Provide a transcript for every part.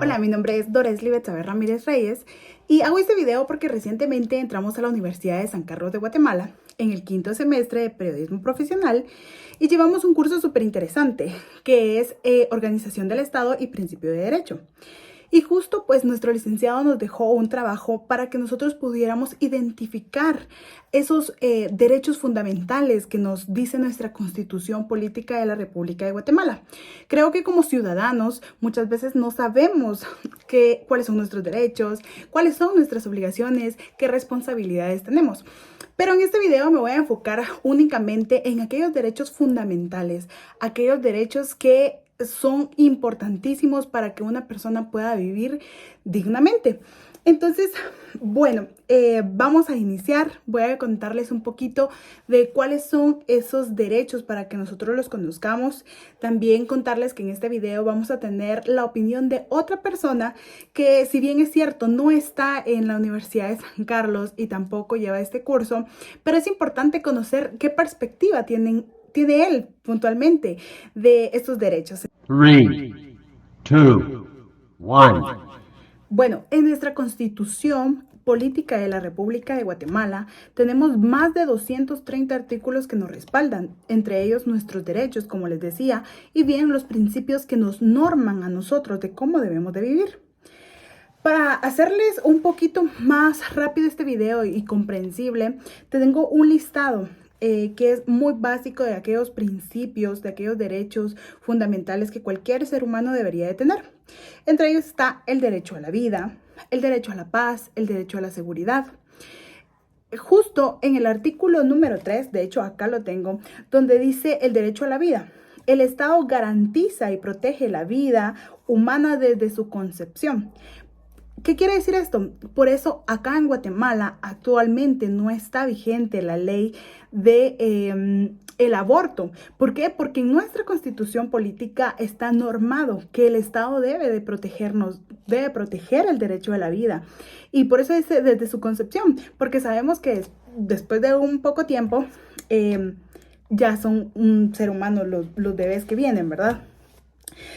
Hola, mi nombre es Doresly Betsabe Ramírez Reyes y hago este video porque recientemente entramos a la Universidad de San Carlos de Guatemala en el quinto semestre de Periodismo Profesional y llevamos un curso súper interesante que es Organización del Estado y Principio de Derecho. Y justo pues nuestro licenciado nos dejó un trabajo para que nosotros pudiéramos identificar esos derechos fundamentales que nos dice nuestra Constitución Política de la República de Guatemala. Creo que como ciudadanos muchas veces no sabemos cuáles son nuestros derechos, cuáles son nuestras obligaciones, qué responsabilidades tenemos. Pero en este video me voy a enfocar únicamente en aquellos derechos fundamentales, aquellos derechos que son importantísimos para que una persona pueda vivir dignamente. Entonces, bueno, vamos a iniciar. Voy a contarles un poquito de cuáles son esos derechos para que nosotros los conozcamos. También contarles que en este video vamos a tener la opinión de otra persona que, si bien es cierto, no está en la Universidad de San Carlos y tampoco lleva este curso, pero es importante conocer qué perspectiva tiene él puntualmente de estos derechos. 3, 2, 1. Bueno, en nuestra Constitución Política de la República de Guatemala tenemos más de 230 artículos que nos respaldan, entre ellos nuestros derechos, como les decía, y bien los principios que nos norman a nosotros de cómo debemos de vivir. Para hacerles un poquito más rápido este video y comprensible, te tengo un listado que es muy básico de aquellos principios, de aquellos derechos fundamentales que cualquier ser humano debería de tener. Entre ellos está el derecho a la vida, el derecho a la paz, el derecho a la seguridad. Justo en el artículo número 3, de hecho acá lo tengo, donde dice el derecho a la vida. El Estado garantiza y protege la vida humana desde su concepción. ¿Qué quiere decir esto? Por eso acá en Guatemala actualmente no está vigente la ley de el aborto. ¿Por qué? Porque en nuestra Constitución política está normado que el Estado debe de protegernos, debe proteger el derecho a la vida. Y por eso dice desde su concepción, porque sabemos que después de un poco tiempo ya son un ser humano los bebés que vienen, ¿verdad?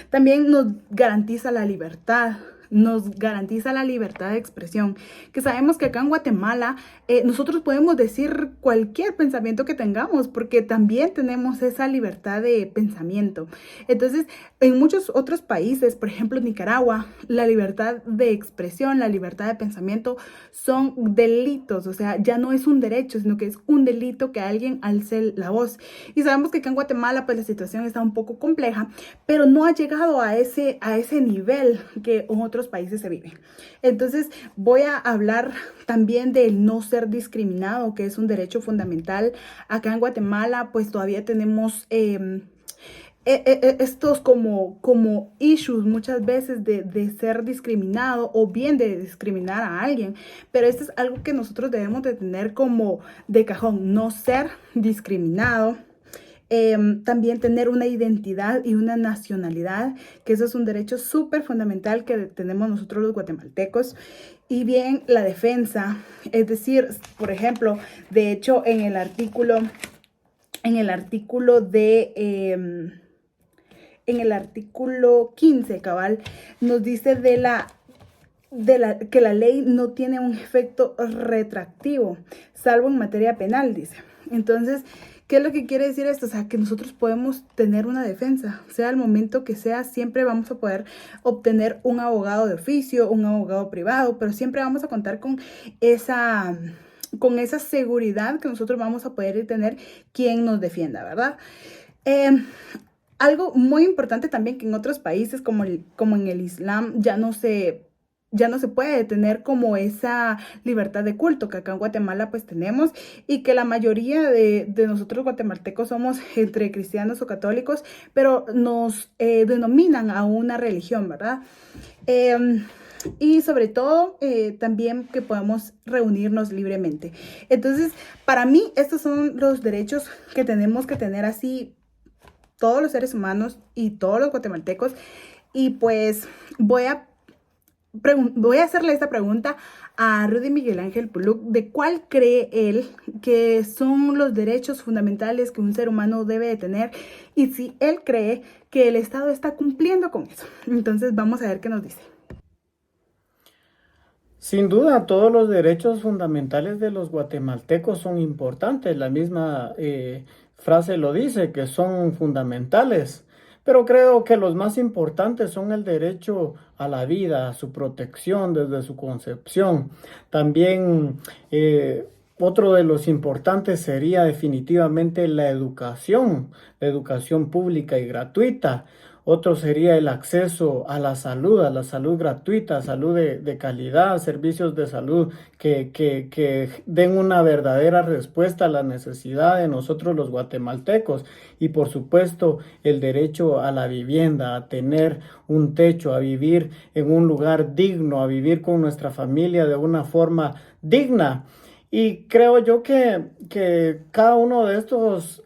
También nos garantiza la libertad. Nos garantiza la libertad de expresión, que sabemos que acá en Guatemala nosotros podemos decir cualquier pensamiento que tengamos, porque también tenemos esa libertad de pensamiento. Entonces, en muchos otros países, por ejemplo Nicaragua, la libertad de expresión, la libertad de pensamiento son delitos, o sea, ya no es un derecho, sino que es un delito que alguien alce la voz. Y sabemos que acá en Guatemala pues la situación está un poco compleja, pero no ha llegado a ese nivel que en otros países se vive. Entonces voy a hablar también del no ser discriminado, que es un derecho fundamental. Acá en Guatemala pues todavía tenemos estos como issues muchas veces de ser discriminado o bien de discriminar a alguien, pero esto es algo que nosotros debemos de tener como de cajón, no ser discriminado. También tener una identidad y una nacionalidad, que eso es un derecho súper fundamental que tenemos nosotros los guatemaltecos. Y bien la defensa, es decir, por ejemplo, de hecho en el artículo en el artículo 15, cabal, nos dice que la ley no tiene un efecto retroactivo, salvo en materia penal, dice. Entonces, ¿qué es lo que quiere decir esto? O sea, que nosotros podemos tener una defensa, sea el momento que sea, siempre vamos a poder obtener un abogado de oficio, un abogado privado, pero siempre vamos a contar con esa seguridad que nosotros vamos a poder tener quien nos defienda, ¿verdad? Algo muy importante también que en otros países como en el Islam ya no se puede tener como esa libertad de culto que acá en Guatemala pues tenemos, y que la mayoría de nosotros guatemaltecos somos entre cristianos o católicos, pero nos denominan a una religión, ¿verdad? Y sobre todo también que podamos reunirnos libremente. Entonces, para mí estos son los derechos que tenemos que tener así todos los seres humanos y todos los guatemaltecos. Y pues voy a voy a hacerle esta pregunta a Rudy Miguel Ángel Puluc, de cuál cree él que son los derechos fundamentales que un ser humano debe de tener y si él cree que el Estado está cumpliendo con eso. Entonces vamos a ver qué nos dice. Sin duda, todos los derechos fundamentales de los guatemaltecos son importantes. La misma frase lo dice, que son fundamentales. Pero creo que los más importantes son el derecho a la vida, a su protección desde su concepción. También otro de los importantes sería definitivamente la educación pública y gratuita. Otro sería el acceso a la salud gratuita, salud de calidad, servicios de salud que den una verdadera respuesta a la necesidad de nosotros los guatemaltecos. Y por supuesto el derecho a la vivienda, a tener un techo, a vivir en un lugar digno, a vivir con nuestra familia de una forma digna. Y creo yo que cada uno de estos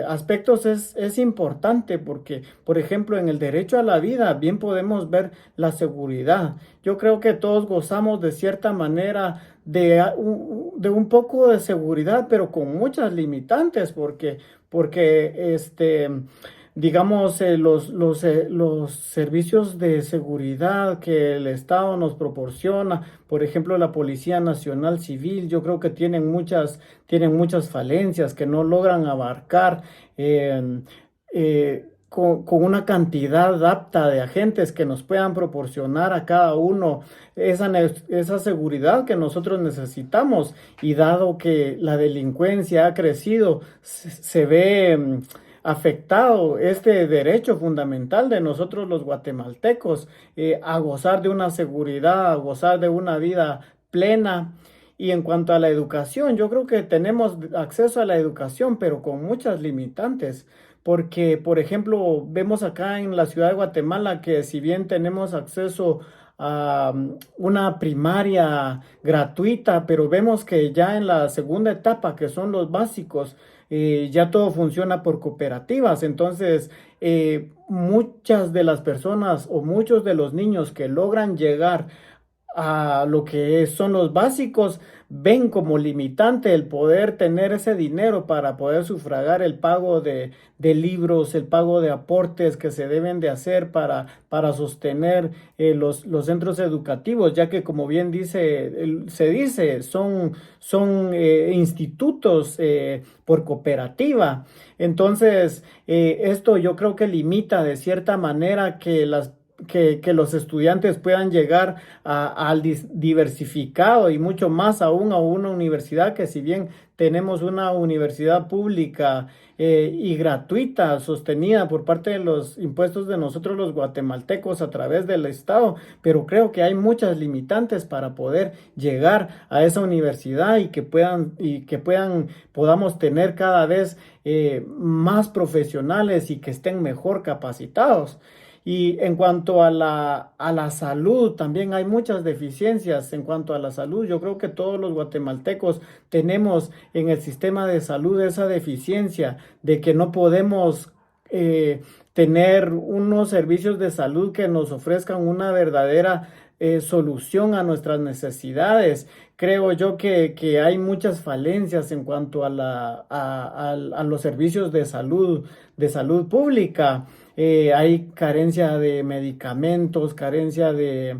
aspectos es importante porque, por ejemplo, en el derecho a la vida bien podemos ver la seguridad. Yo creo que todos gozamos de cierta manera de un poco de seguridad, pero con muchas limitantes porque digamos, los servicios de seguridad que el Estado nos proporciona, por ejemplo, la Policía Nacional Civil, yo creo que tienen muchas falencias que no logran abarcar con una cantidad apta de agentes que nos puedan proporcionar a cada uno esa seguridad que nosotros necesitamos. Y dado que la delincuencia ha crecido, se ve afectado este derecho fundamental de nosotros los guatemaltecos a gozar de una seguridad, a gozar de una vida plena. Y en cuanto a la educación, yo creo que tenemos acceso a la educación, pero con muchas limitantes, porque, por ejemplo, vemos acá en la ciudad de Guatemala que si bien tenemos acceso a una primaria gratuita, pero vemos que ya en la segunda etapa, que son los básicos, ya todo funciona por cooperativas. Entonces, muchas de las personas o muchos de los niños que logran llegar a lo que son los básicos, ven como limitante el poder tener ese dinero para poder sufragar el pago de libros, el pago de aportes que se deben de hacer para sostener los centros educativos, ya que como bien se dice, son institutos por cooperativa. Entonces, esto yo creo que limita de cierta manera que los estudiantes puedan llegar al diversificado y mucho más aún a una universidad que, si bien tenemos una universidad pública y gratuita, sostenida por parte de los impuestos de nosotros los guatemaltecos a través del Estado, pero creo que hay muchas limitantes para poder llegar a esa universidad y que podamos tener cada vez más profesionales y que estén mejor capacitados. Y en cuanto a la salud, también hay muchas deficiencias en cuanto a la salud. Yo creo que todos los guatemaltecos tenemos en el sistema de salud esa deficiencia de que no podemos tener unos servicios de salud que nos ofrezcan una verdadera solución a nuestras necesidades. Creo yo que hay muchas falencias en cuanto a los servicios de salud pública. Hay carencia de medicamentos, carencia de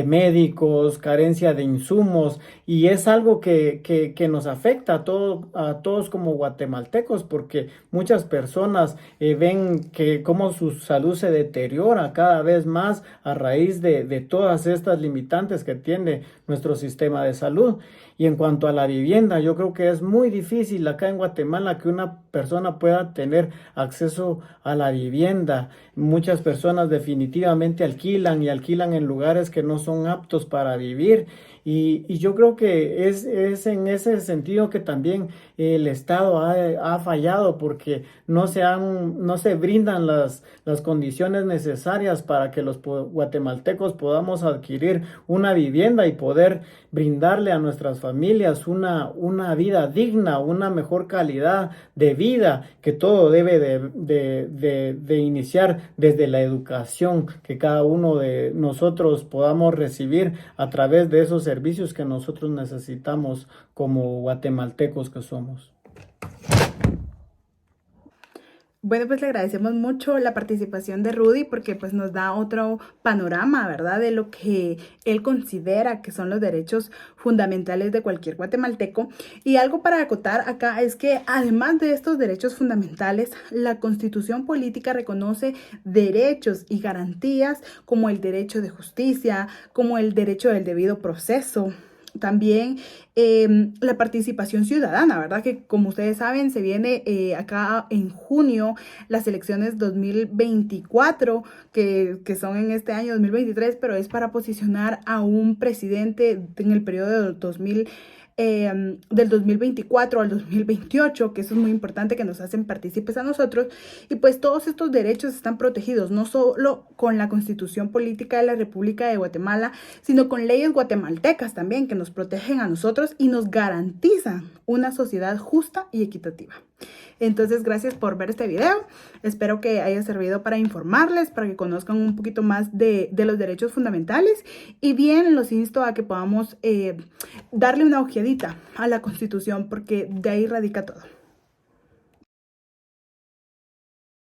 médicos, carencia de insumos, y es algo que nos afecta a todos como guatemaltecos, porque muchas personas ven que cómo su salud se deteriora cada vez más a raíz de todas estas limitantes que tiene nuestro sistema de salud. Y en cuanto a la vivienda, yo creo que es muy difícil acá en Guatemala que una persona pueda tener acceso a la vivienda. Muchas personas definitivamente alquilan y alquilan en lugares que no son aptos para vivir. Y yo creo que es en ese sentido que también el Estado ha fallado, porque no se brindan las condiciones necesarias para que los guatemaltecos podamos adquirir una vivienda y poder brindarle a nuestras familias una vida digna, una mejor calidad de vida, que todo debe de iniciar desde la educación, que cada uno de nosotros podamos podamos recibir a través de esos servicios que nosotros necesitamos como guatemaltecos que somos. Bueno, pues le agradecemos mucho la participación de Rudy porque pues nos da otro panorama, ¿verdad? De lo que él considera que son los derechos fundamentales de cualquier guatemalteco. Y algo para acotar acá es que además de estos derechos fundamentales, la Constitución política reconoce derechos y garantías como el derecho de justicia, como el derecho del debido proceso. También la participación ciudadana, ¿verdad? Que como ustedes saben, se viene acá en junio las elecciones 2024, que son en este año 2023, pero es para posicionar a un presidente en el periodo del 2024 al 2028, que eso es muy importante, que nos hacen partícipes a nosotros. Y pues todos estos derechos están protegidos, no solo con la Constitución Política de la República de Guatemala, sino con leyes guatemaltecas también, que nos protegen a nosotros y nos garantizan una sociedad justa y equitativa. Entonces, gracias por ver este video. Espero que haya servido para informarles, para que conozcan un poquito más de los derechos fundamentales. Y bien, los insto a que podamos darle una ojeadita a la Constitución, porque de ahí radica todo.